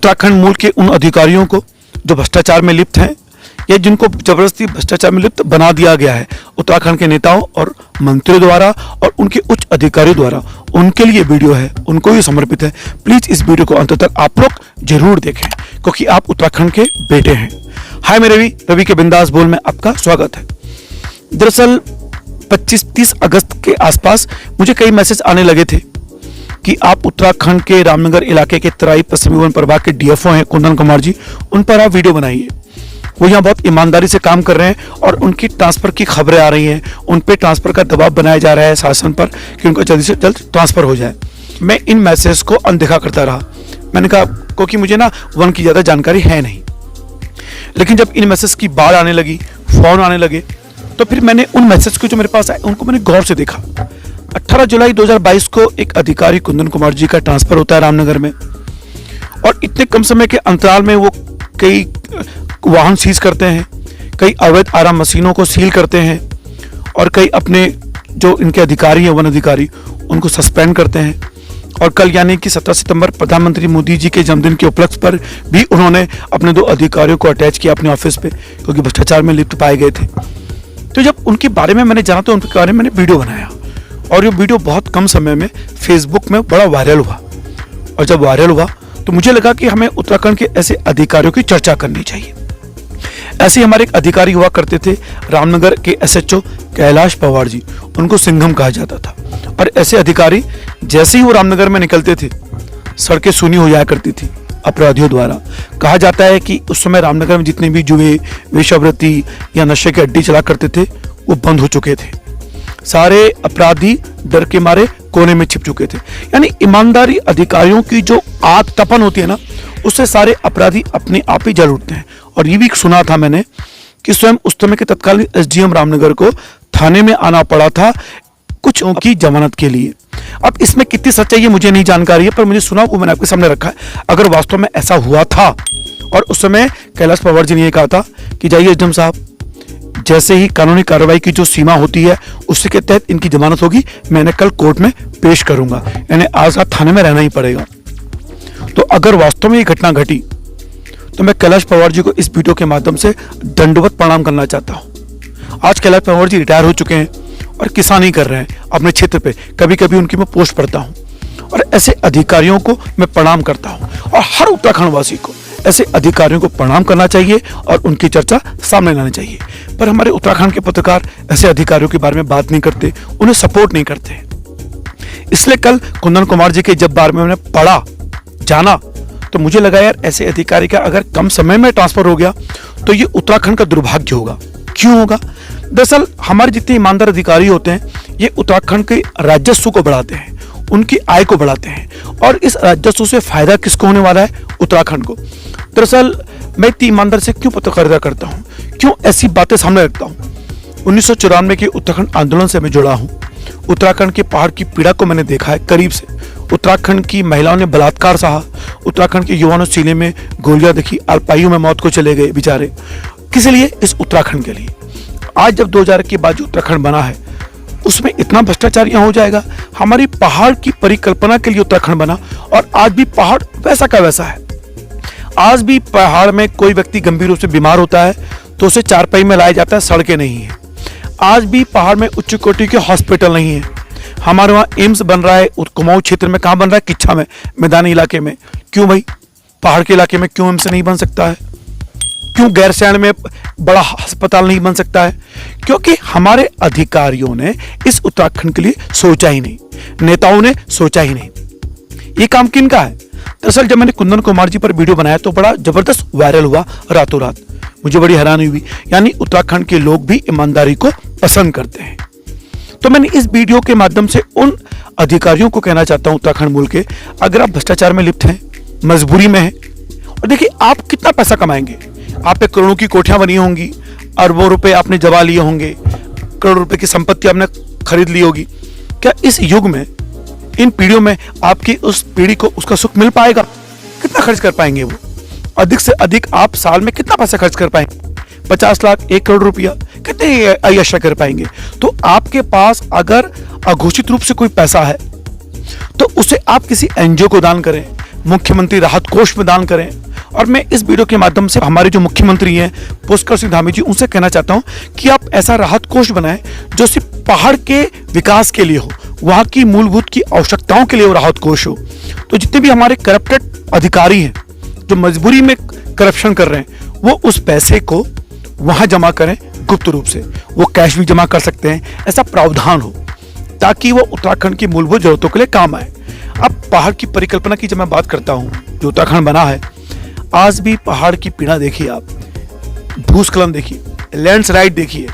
उत्तराखंड मूल के उन अधिकारियों को जो भ्रष्टाचार में लिप्त हैं या जिनको जबरदस्ती भ्रष्टाचार में लिप्त बना दिया गया है उत्तराखंड के नेताओं और मंत्रियों द्वारा और उनके उच्च अधिकारियों द्वारा, उनके लिए वीडियो है, उनको ही समर्पित है। प्लीज इस वीडियो को अंत तक आप लोग जरूर देखें क्योंकि आप उत्तराखंड के बेटे हैं। हाय, मैं रवि के बिंदास बोल में आपका स्वागत है। दरअसल 25-30 अगस्त के आसपास मुझे कई मैसेज आने लगे थे कि आप उत्तराखंड के रामनगर इलाके के तराई पश्चिमी वन प्रभाग के डीएफओ हैं कुंदन कुमार जी, उन पर आप वीडियो बनाइए। वो यहाँ बहुत ईमानदारी से काम कर रहे हैं और उनकी ट्रांसफर की खबरें आ रही हैं, उन पे ट्रांसफर का दबाव बनाया जा रहा है शासन पर कि उनका जल्दी से जल्द ट्रांसफर हो जाए। मैं इन मैसेज को अनदेखा करता रहा। मैंने कहा क्योंकि मुझे ना वन की ज़्यादा जानकारी है नहीं, लेकिन जब इन मैसेज की बाढ़ आने लगी, फ़ोन आने लगे, तो फिर मैंने उन मैसेज को जो मेरे पास आए उनको मैंने गौर से देखा। 18 जुलाई 2022 को एक अधिकारी कुंदन कुमार जी का ट्रांसफर होता है रामनगर में और इतने कम समय के अंतराल में वो कई वाहन सीज करते हैं, कई अवैध आराम मशीनों को सील करते हैं और कई अपने जो इनके अधिकारी हैं वन अधिकारी उनको सस्पेंड करते हैं। और कल यानी कि 17 सितंबर प्रधानमंत्री मोदी जी के जन्मदिन के उपलक्ष्य पर भी उन्होंने अपने 2 अधिकारियों को अटैच किया अपने ऑफिस पे क्योंकि भ्रष्टाचार में लिप्त पाए गए थे। तो जब उनके बारे में मैंने जाना तो उनके बारे में मैंने वीडियो बनाया और ये वीडियो बहुत कम समय में फेसबुक में बड़ा वायरल हुआ। और जब वायरल हुआ तो मुझे लगा कि हमें उत्तराखंड के ऐसे अधिकारियों की चर्चा करनी चाहिए। ऐसे हमारे एक अधिकारी हुआ करते थे रामनगर के एसएचओ कैलाश पवार जी, उनको सिंघम कहा जाता था। और ऐसे अधिकारी जैसे ही वो रामनगर में निकलते थे सड़कें सूनी हो जाया करती थी अपराधियों द्वारा। कहा जाता है कि उस समय रामनगर में जितने भी जुए, वेश्यावृत्ति या नशे के अड्डे चला करते थे वो बंद हो चुके थे। सारे अपराधी डर के मारे कोने में छिप चुके थे। यानी ईमानदारी अधिकारियों की जो आग तपन होती है ना, उससे सारे अपराधी अपने आप ही जल उठते हैं। और ये भी सुना था मैंने कि स्वयं उस समय के तत्कालीन एसडीएम रामनगर को थाने में आना पड़ा था कुछ की जमानत के लिए। अब इसमें कितनी सच्चाई है मुझे नहीं जानकारी है, पर मुझे सुना वो मैंने आपके सामने रखा है। अगर वास्तव में ऐसा हुआ था और उस समय कैलाश पवार जी ने ये कहा था कि जाइए एसडीएम साहब, जैसे ही कानूनी कार्रवाई की जो सीमा होती है उसके के तहत इनकी जमानत होगी, मैंने कल कोर्ट में पेश करूंगा, यानी आज रात थाने में रहना ही पड़ेगा। तो अगर वास्तव में ये घटना घटी तो मैं कैलाश पवार जी को इस वीडियो के माध्यम से दंडवत प्रणाम करना चाहता हूं। आज कैलाश पवार जी रिटायर हो चुके हैं और किसानी कर रहे हैं अपने क्षेत्र पे। कभी कभी उनकी मैं पोस्ट पढ़ता हूं और ऐसे अधिकारियों को मैं प्रणाम करता हूं और हर उत्तराखंड वासी को ऐसे अधिकारियों को प्रणाम करना चाहिए और उनकी चर्चा सामने लानी चाहिए। पर हमारे उत्तराखंड के पत्रकार ऐसे अधिकारियों के बारे में बात नहीं करते, उन्हें सपोर्ट नहीं करते। इसलिए कल कुंदन कुमार जी के जब बारे में मैंने पढ़ा, जाना, तो मुझे लगा यार ऐसे अधिकारी का अगर कम समय में ट्रांसफर हो गया तो ये उत्तराखंड का दुर्भाग्य होगा। क्यों होगा? दरअसल हमारे जितने ईमानदार अधिकारी होते हैं ये उत्तराखंड के राजस्व को बढ़ाते हैं, उनकी आय को बढ़ाते हैं और इस राजस्व से फायदा किसको होने वाला है? उत्तराखंड को। दरअसल मैं इतनी ईमानदार से क्यों पत्रकारिता करता हूँ, क्यों ऐसी बातें सामने रखता हूँ? 1994 के उत्तराखंड आंदोलन से मैं जुड़ा हूँ। उत्तराखंड के पहाड़ की पीड़ा को मैंने देखा है करीब से। उत्तराखंड की महिलाओं ने बलात्कार सहा, उत्तराखंड के युवाओं ने सीने में गोलियां देखी, अल्पायु में मौत को चले गए बेचारे। किस लिए? इस उत्तराखंड के लिए। आज जब 2000 के बाद जो उत्तराखंड बना है उसमें इतना भ्रष्टाचार यहाँ हो जाएगा। हमारी पहाड़ की परिकल्पना के लिए उत्तराखंड बना और आज भी पहाड़ वैसा का वैसा है। आज भी पहाड़ में कोई व्यक्ति गंभीर रूप से बीमार होता है तो उसे चारपाई में लाया जाता है, सड़कें नहीं है। आज भी पहाड़ में उच्च कोटि के हॉस्पिटल नहीं है। हमारे वहाँ एम्स बन रहा है कुमाऊं क्षेत्र में, कहाँ बन रहा है? किच्छा में, मैदानी इलाके में। क्यों भाई? पहाड़ के इलाके में क्यों एम्स नहीं बन सकता है? क्यों गैरसैंण में बड़ा अस्पताल नहीं बन सकता है? क्योंकि हमारे अधिकारियों ने इस उत्तराखंड के लिए सोचा ही नहीं, नेताओं ने सोचा ही नहीं। ये काम किनका है? दरअसल जब मैंने कुंदन कुमार जी पर वीडियो बनाया तो बड़ा जबरदस्त वायरल हुआ रातों रात। मुझे बड़ी हैरानी हुई। यानी उत्तराखंड के लोग भी ईमानदारी को पसंद करते हैं। तो मैंने इस वीडियो के माध्यम से उन अधिकारियों को कहना चाहता हूं उत्तराखंड मूल के, अगर आप भ्रष्टाचार में लिप्त हैं, मजबूरी में हैं, और देखिए आप कितना पैसा कमाएंगे। आप पे करोड़ों की कोठियां बनी होंगी, अरबों रुपए आपने जमा लिए होंगे, करोड़ रुपए की संपत्ति आपने खरीद ली होगी। क्या इस युग में, इन पीढ़ियों में आपकी उस पीढ़ी को उसका सुख मिल पाएगा? कितना खर्च कर पाएंगे वो? अधिक से अधिक आप साल में कितना पैसा खर्च कर पाएंगे? 50 लाख, 1 करोड़ रुपया, कितने अय्याशा कर पाएंगे? तो आपके पास अगर अघोषित रूप से कोई पैसा है तो उसे आप किसी एनजीओ को दान करें, मुख्यमंत्री राहत कोष में दान करें। और मैं इस वीडियो के माध्यम से हमारे जो मुख्यमंत्री हैं पुष्कर सिंह धामी जी, उनसे कहना चाहता हूं कि आप ऐसा राहत कोष बनाएं जो सिर्फ पहाड़ के विकास के लिए हो, वहां की मूलभूत की आवश्यकताओं के लिए वो राहत कोष हो। तो जितने भी हमारे करप्टेड अधिकारी हैं जो मजबूरी में करप्शन कर रहे हैं, वो उस पैसे को वहां जमा करें गुप्त रूप से। वो कैश भी जमा कर सकते हैं, ऐसा प्रावधान हो ताकि वो उत्तराखंड की मूलभूत जरूरतों के लिए काम आए। अब पहाड़ की परिकल्पना की जब मैं बात करता हूं, जो उत्तराखंड बना है, आज भी पहाड़ की पीड़ा देखिए आप, भूस्खलन देखिए, लैंडस्लाइड देखिए,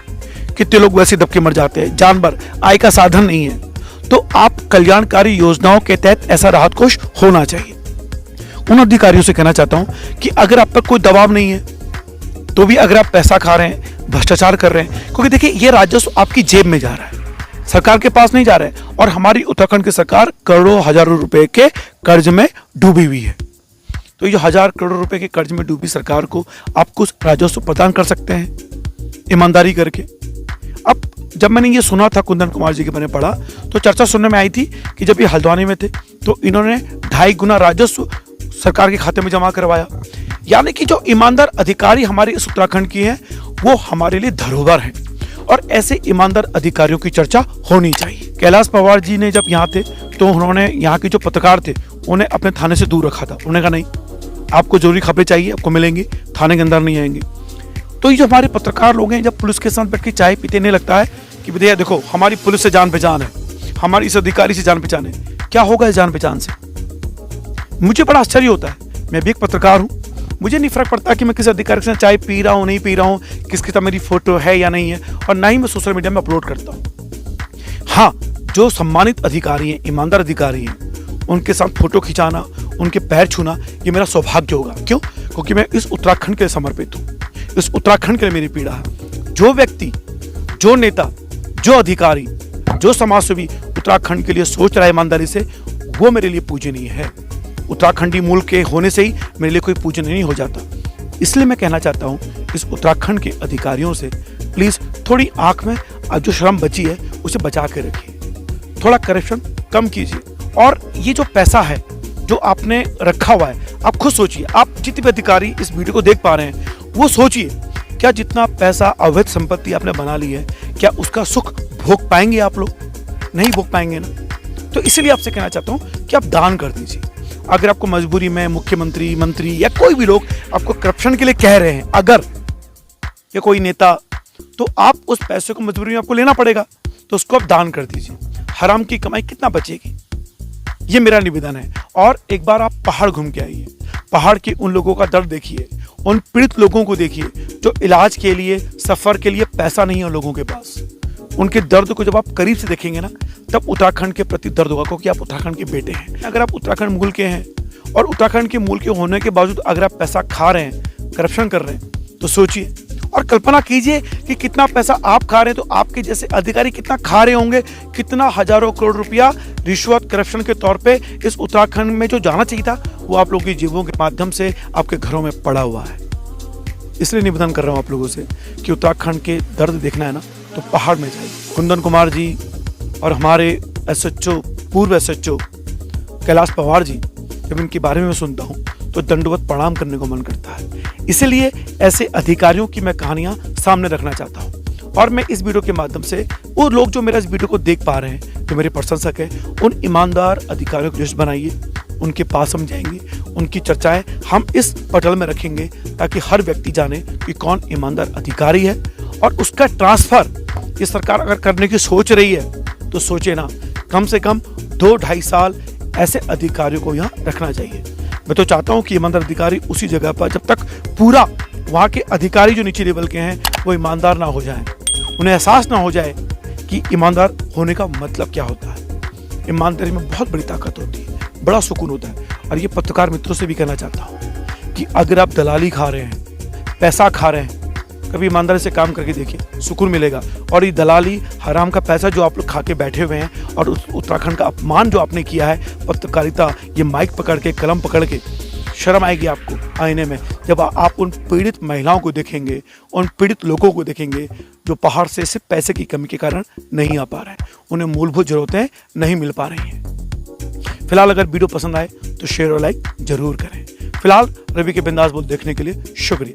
कितने लोग वैसे दबके मर जाते हैं, जानवर, आय का साधन नहीं है। तो आप कल्याणकारी योजनाओं के तहत ऐसा राहत कोष होना चाहिए। उन अधिकारियों से कहना चाहता हूं कि अगर आप पर कोई दबाव नहीं है तो भी अगर आप पैसा खा रहे हैं, भ्रष्टाचार कर रहे हैं, क्योंकि देखिए ये राजस्व आपकी जेब में जा रहा है, सरकार के पास नहीं जा रहा है। और हमारी उत्तराखंड की सरकार करोड़ों हजारों रुपए के कर्ज में डूबी हुई है। तो ये 1000 करोड़ रुपए के कर्ज में डूबी सरकार को आप कुछ राजस्व प्रदान कर सकते हैं ईमानदारी करके। अब जब मैंने ये सुना था कुंदन कुमार जी के, मैंने पढ़ा तो चर्चा सुनने में आई थी कि जब ये हल्द्वानी में थे तो इन्होंने 2.5 गुना राजस्व सरकार के खाते में जमा करवाया। यानी कि जो ईमानदार अधिकारी हमारे इस उत्तराखंड की हैं, वो हमारे लिए धरोहर हैं और ऐसे ईमानदार अधिकारियों की चर्चा होनी चाहिए। कैलाश पवार जी ने जब यहाँ थे तो उन्होंने यहाँ के जो पत्रकार थे उन्हें अपने थाने से दूर रखा था। उन्होंने कहा नहीं, आपको जरूरी खबरें चाहिए, आपको मिलेंगी, थाने के अंदर नहीं आएंगे। तो ये जो हमारे पत्रकार लोग हैं, जब पुलिस के साथ बैठ के चाय पीते, नहीं लगता है कि भैया देखो हमारी पुलिस से जान पहचान है, हमारी इस अधिकारी से जान पहचान है। क्या होगा इस जान पहचान से? मुझे बड़ा आश्चर्य होता है। मैं भी एक पत्रकार हूँ, मुझे नहीं फर्क पड़ता कि मैं किसी अधिकारी के साथ चाय पी रहा हूँ, नहीं पी रहा हूँ, किसके साथ मेरी फोटो है या नहीं है, और ना ही मैं सोशल मीडिया में अपलोड करता हूँ। हाँ, जो सम्मानित अधिकारी हैं, ईमानदार अधिकारी हैं, उनके साथ फोटो खिंचाना, उनके पैर छूना, ये मेरा सौभाग्य होगा। क्यों? क्योंकि मैं इस उत्तराखंड के लिए समर्पित हूँ, इस उत्तराखंड के लिए मेरी पीड़ा है। जो व्यक्ति, जो नेता, जो अधिकारी, जो समाजसेवी उत्तराखंड के लिए सोच रहा है ईमानदारी से, वो मेरे लिए पूजनीय है। उत्तराखंडी मूल के होने से ही मेरे लिए कोई पूजन नहीं हो जाता। इसलिए मैं कहना चाहता हूँ इस उत्तराखंड के अधिकारियों से, प्लीज थोड़ी आंख में जो शर्म बची है उसे बचा के रखिए, थोड़ा करप्शन कम कीजिए। और ये जो पैसा है जो आपने रखा हुआ है, आप खुद सोचिए, आप जितने भी अधिकारी इस वीडियो को देख पा रहे हैं वो सोचिए, क्या जितना पैसा अवैध संपत्ति आपने बना ली है, क्या उसका सुख भोग पाएंगे आप लोग? नहीं भोग पाएंगे ना। तो इसलिए आपसे कहना चाहता हूं कि आप दान कर दीजिए। अगर आपको मजबूरी में मुख्यमंत्री, मंत्री या कोई भी लोग आपको करप्शन के लिए कह रहे हैं, अगर या कोई नेता, तो आप उस पैसे को मजबूरी में आपको लेना पड़ेगा, तो उसको आप दान कर दीजिए। हराम की कमाई कितना बचेगी, ये मेरा निवेदन है। और एक बार आप पहाड़ घूम के आइए, पहाड़ के उन लोगों का दर्द देखिए, उन पीड़ित लोगों को देखिए जो इलाज के लिए, सफर के लिए पैसा नहीं है उन लोगों के पास। उनके दर्द को जब आप करीब से देखेंगे ना, तब उत्तराखंड के प्रति दर्द होगा, क्योंकि आप उत्तराखंड के बेटे हैं। अगर आप उत्तराखंड मूल के हैं और उत्तराखंड के मूल के होने के बावजूद अगर आप पैसा खा रहे हैं, करप्शन कर रहे हैं, तो सोचिए और कल्पना कीजिए कि कितना पैसा आप खा रहे हैं, तो आपके जैसे अधिकारी कितना खा रहे होंगे, कितना हजारों करोड़ रुपया रिश्वत, करप्शन के तौर पे इस उत्तराखंड में जो जाना चाहिए था, वो आप लोगों की जेबों के माध्यम से आपके घरों में पड़ा हुआ है। इसलिए निवेदन कर रहा हूँ आप लोगों से कि उत्तराखंड के दर्द देखना है ना, तो पहाड़ में जाइए। कुंदन कुमार जी और हमारे एसएचओ, पूर्व एसएचओ कैलाश पवार जी, जब इनके बारे में सुनता हूँ तो दंडवत प्रणाम करने को मन करता है। इसीलिए ऐसे अधिकारियों की मैं कहानियां सामने रखना चाहता हूं। और मैं इस वीडियो के माध्यम से वो लोग जो मेरा इस वीडियो को देख पा रहे हैं, जो मेरे प्रशंसक है, उन ईमानदार अधिकारियों को लिस्ट बनाइए, उनके पास हम जाएंगे, उनकी चर्चाएं हम इस पटल में रखेंगे ताकि हर व्यक्ति जाने कि कौन ईमानदार अधिकारी है। और उसका ट्रांसफर ये सरकार अगर करने की सोच रही है तो सोचे ना, कम से कम 2-2.5 साल ऐसे अधिकारियों को यहाँ रखना चाहिए। मैं तो चाहता हूं कि ईमानदार अधिकारी उसी जगह पर, जब तक पूरा वहां के अधिकारी जो नीचे लेवल के हैं वो ईमानदार ना हो जाएं, उन्हें एहसास ना हो जाए कि ईमानदार होने का मतलब क्या होता है। ईमानदारी में बहुत बड़ी ताकत होती है, बड़ा सुकून होता है। और ये पत्रकार मित्रों से भी कहना चाहता हूँ कि अगर आप दलाली खा रहे हैं, पैसा खा रहे हैं, कभी ईमानदारी से काम करके देखिए, सुकून मिलेगा। और ये दलाली, हराम का पैसा जो आप लोग खा के बैठे हुए हैं, और उत्तराखंड का अपमान जो आपने किया है, पत्रकारिता, ये माइक पकड़ के, कलम पकड़ के, शर्म आएगी आपको आईने में जब आप उन पीड़ित महिलाओं को देखेंगे, उन पीड़ित लोगों को देखेंगे जो पहाड़ से सिर्फ पैसे की कमी के कारण नहीं आ पा रहे हैं, उन्हें मूलभूत जरूरतें नहीं मिल पा रही हैं। फिलहाल अगर वीडियो पसंद आए तो शेयर और लाइक जरूर करें। फिलहाल रवि के बिंदास बोल देखने के लिए शुक्रिया।